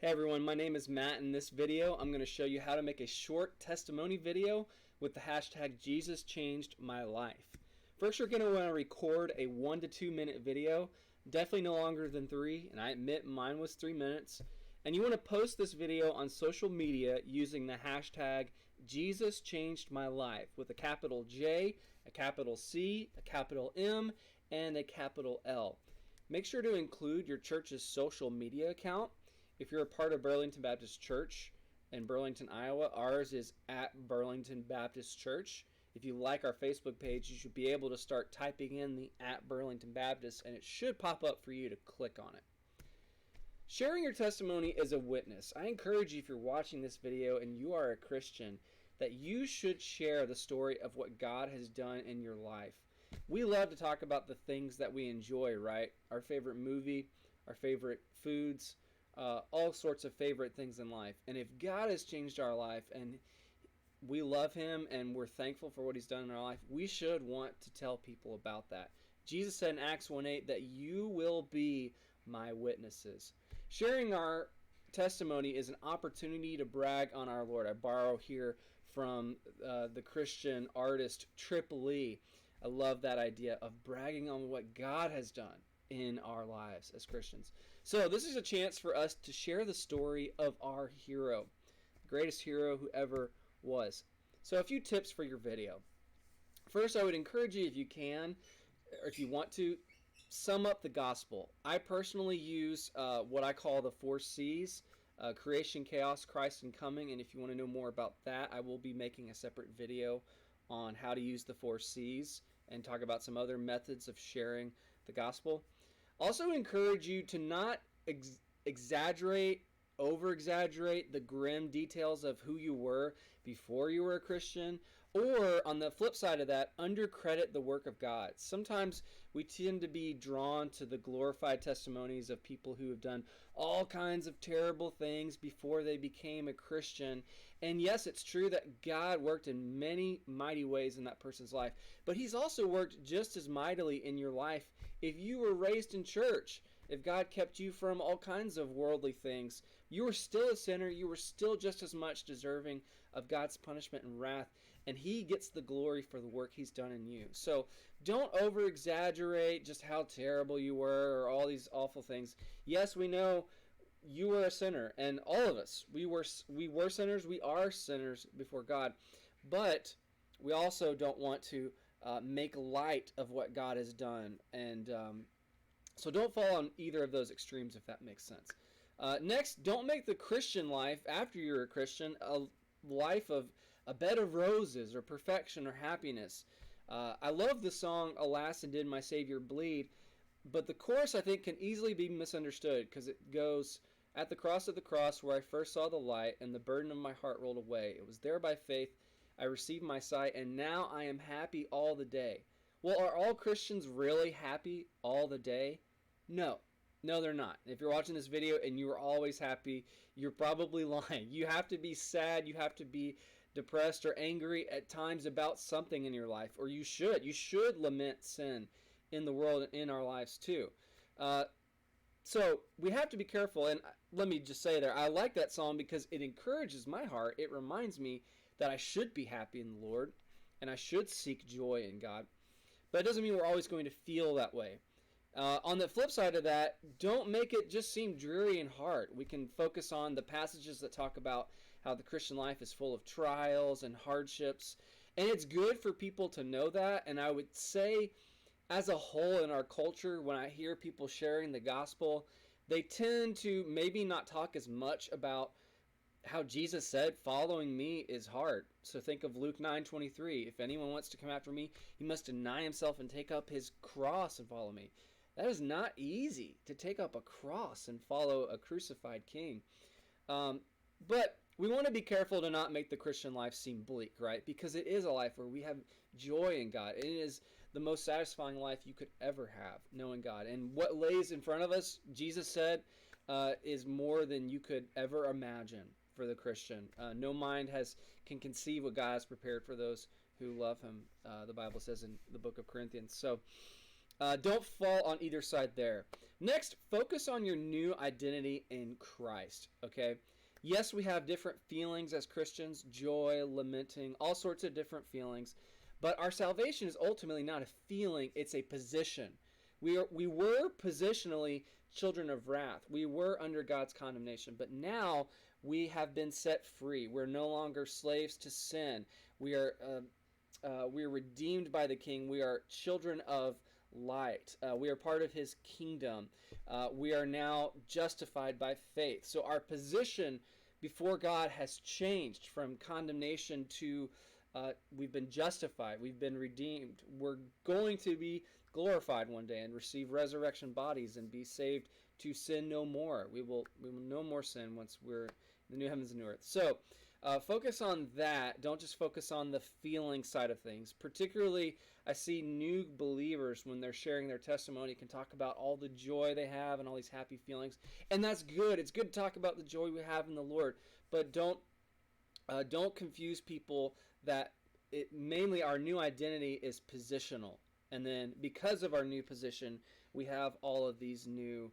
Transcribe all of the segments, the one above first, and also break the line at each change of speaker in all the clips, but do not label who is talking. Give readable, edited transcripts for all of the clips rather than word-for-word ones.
Hey everyone, my name is Matt. In this video, I'm going to show you how to make a short testimony video with the hashtag Jesus changed my life. First, you're going to want to record a 1 to 2 minute video, definitely no longer than 3, and I admit mine was 3 minutes. And you want to post this video on social media using the hashtag Jesus changed my life with a capital J, a capital C, a capital M, and a capital L. Make sure to include your church's social media account. If you're a part of Burlington Baptist Church in Burlington, Iowa, ours is at Burlington Baptist Church. If you like our Facebook page, you should be able to start typing in the at Burlington Baptist, and it should pop up for you to click on it. Sharing your testimony is a witness. I encourage you, if you're watching this video and you are a Christian, that you should share the story of what God has done in your life. We love to talk about the things that we enjoy, right? Our favorite movie, our favorite foods, all sorts of favorite things in life. And if God has changed our life and we love Him and we're thankful for what He's done in our life, we should want to tell people about that. Jesus said in Acts 1:8 that you will be my witnesses. Sharing our testimony is an opportunity to brag on our Lord. I borrow here from the Christian artist Trip Lee. I love that idea of bragging on what God has done in our lives as Christians. So this is a chance for us to share the story of our hero, the greatest hero who ever was. So a few tips for your video. First, I would encourage you, if you can, or if you want to, sum up the gospel. I personally use what I call the 4 C's, creation, chaos, Christ, and coming. And if you want to know more about that, I will be making a separate video on how to use the 4 C's and talk about some other methods of sharing the gospel. Also encourage you to not exaggerate, over-exaggerate the grim details of who you were before you were a Christian, or on the flip side of that, undercredit the work of God. Sometimes we tend to be drawn to the glorified testimonies of people who have done all kinds of terrible things before they became a Christian. And yes, it's true that God worked in many mighty ways in that person's life, but He's also worked just as mightily in your life if you were raised in church. If God kept you from all kinds of worldly things, you were still a sinner. You were still just as much deserving of God's punishment and wrath, and He gets the glory for the work He's done in you. So don't over-exaggerate just how terrible you were or all these awful things. Yes, we know you were a sinner, and all of us, we were sinners. We are sinners before God, but we also don't want to make light of what God has done, and so don't fall on either of those extremes, if that makes sense. Next, don't make the Christian life, after you're a Christian, a life of a bed of roses or perfection or happiness. I love the song, Alas, and Did My Savior Bleed, but the chorus, I think, can easily be misunderstood because it goes, At the cross of the cross where I first saw the light and the burden of my heart rolled away. It was there by faith I received my sight, and now I am happy all the day. Well, are all Christians really happy all the day? No. No, they're not. If you're watching this video and you are always happy, you're probably lying. You have to be sad. You have to be depressed or angry at times about something in your life, or you should. You should lament sin in the world and in our lives too. So we have to be careful, and let me just say there, I like that song because it encourages my heart. It reminds me that I should be happy in the Lord, and I should seek joy in God. But it doesn't mean we're always going to feel that way. On the flip side of that, don't make it just seem dreary and hard. We can focus on the passages that talk about how the Christian life is full of trials and hardships. And it's good for people to know that. And I would say, as a whole in our culture, when I hear people sharing the gospel, they tend to maybe not talk as much about how Jesus said, following me is hard. So think of Luke 9:23. If anyone wants to come after me, he must deny himself and take up his cross and follow me. That is not easy, to take up a cross and follow a crucified king. But we want to be careful to not make the Christian life seem bleak, right? Because it is a life where we have joy in God. It is the most satisfying life you could ever have, knowing God. And what lays in front of us, Jesus said, is more than you could ever imagine for the Christian. No mind can conceive what God has prepared for those who love Him, the Bible says in the book of Corinthians. So Don't fall on either side there. Next, focus on your new identity in Christ, okay? Yes, we have different feelings as Christians, joy, lamenting, all sorts of different feelings, but our salvation is ultimately not a feeling, it's a position. We were positionally children of wrath. We were under God's condemnation, but now we have been set free. We're no longer slaves to sin. We are redeemed by the King. We are children of light. We are part of his kingdom. We are now justified by faith. So our position before God has changed from condemnation to we've been justified. We've been redeemed. We're going to be glorified one day and receive resurrection bodies and be saved to sin no more. We will no more sin once we're in the new heavens and new earth. So focus on that. Don't just focus on the feeling side of things. Particularly, I see new believers when they're sharing their testimony can talk about all the joy they have and all these happy feelings, and that's good. It's good to talk about the joy we have in the Lord, but don't confuse people that mainly our new identity is positional, and then because of our new position, we have all of these new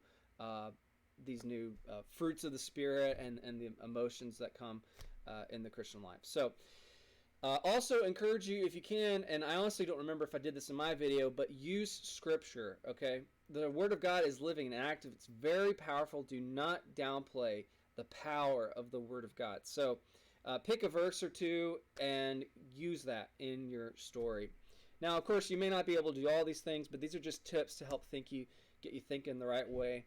fruits of the Spirit and the emotions that come in the Christian life. So also encourage you, if you can, and I honestly don't remember if I did this in my video, but use Scripture, okay? The Word of God is living and active. It's very powerful. Do not downplay the power of the Word of God. So pick a verse or two and use that in your story. Now, of course, you may not be able to do all these things, but these are just tips to help get you thinking the right way.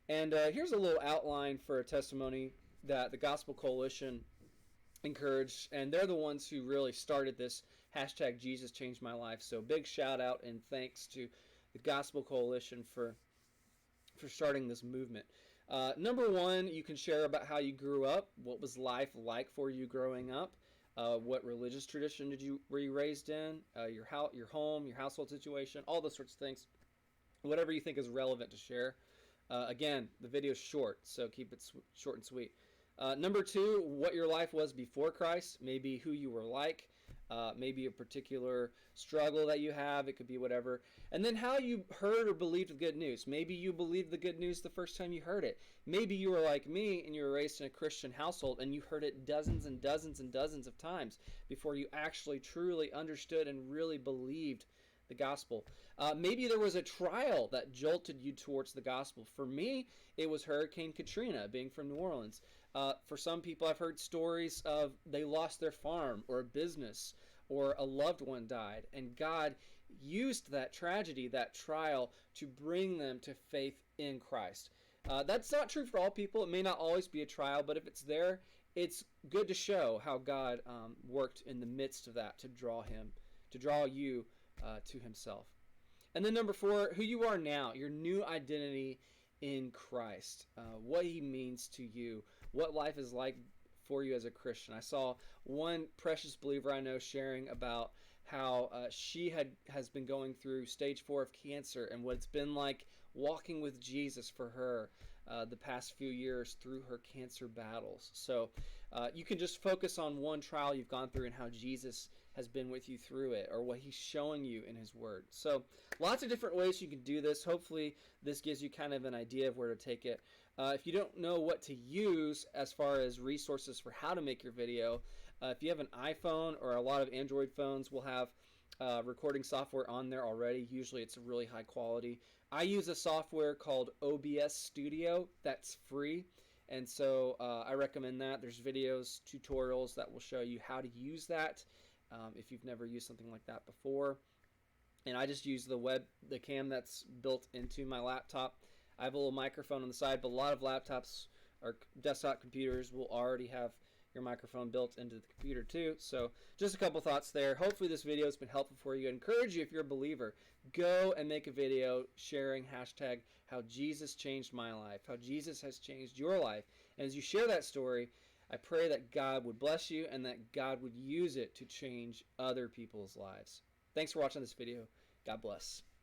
And here's a little outline for a testimony that the Gospel Coalition encouraged, and they're the ones who really started this hashtag Jesus Changed My Life. So big shout out and thanks to the Gospel Coalition for starting this movement. Number one, you can share about how you grew up. What was life like for you growing up? What religious tradition were you raised in? Your home, your household situation, all those sorts of things. Whatever you think is relevant to share. Again, the video is short, so keep it short and sweet. Number two, what your life was before Christ, maybe who you were like, maybe a particular struggle that you have, it could be whatever. And then how you heard or believed the good news. Maybe you believed the good news the first time you heard it. Maybe you were like me and you were raised in a Christian household and you heard it dozens and dozens and dozens of times before you actually truly understood and really believed the gospel. Maybe there was a trial that jolted you towards the gospel. For me, it was Hurricane Katrina, being from New Orleans. For some people, I've heard stories of they lost their farm or a business or a loved one died, and God used that tragedy, that trial, to bring them to faith in Christ. That's not true for all people. It may not always be a trial, but if it's there, it's good to show how God worked in the midst of that to draw you to himself. And then number four, who you are now, your new identity in Christ, what he means to you, what life is like for you as a Christian. I saw one precious believer I know sharing about how she has been going through stage 4 of cancer and what it's been like walking with Jesus for her the past few years through her cancer battles. So you can just focus on one trial you've gone through and how Jesus has been with you through it, or what he's showing you in his word. So lots of different ways you can do this. Hopefully this gives you kind of an idea of where to take it. If you don't know what to use as far as resources for how to make your video, if you have an iPhone or a lot of Android phones will have recording software on there already. Usually it's really high quality. I use a software called OBS Studio that's free, and so I recommend that. There's videos, tutorials that will show you how to use that if you've never used something like that before. And I just use the cam that's built into my laptop. I have a little microphone on the side, but a lot of laptops or desktop computers will already have your microphone built into the computer too. So just a couple thoughts there. Hopefully this video has been helpful for you. I encourage you, if you're a believer, go and make a video sharing hashtag how Jesus changed my life, how Jesus has changed your life. And as you share that story, I pray that God would bless you and that God would use it to change other people's lives. Thanks for watching this video. God bless.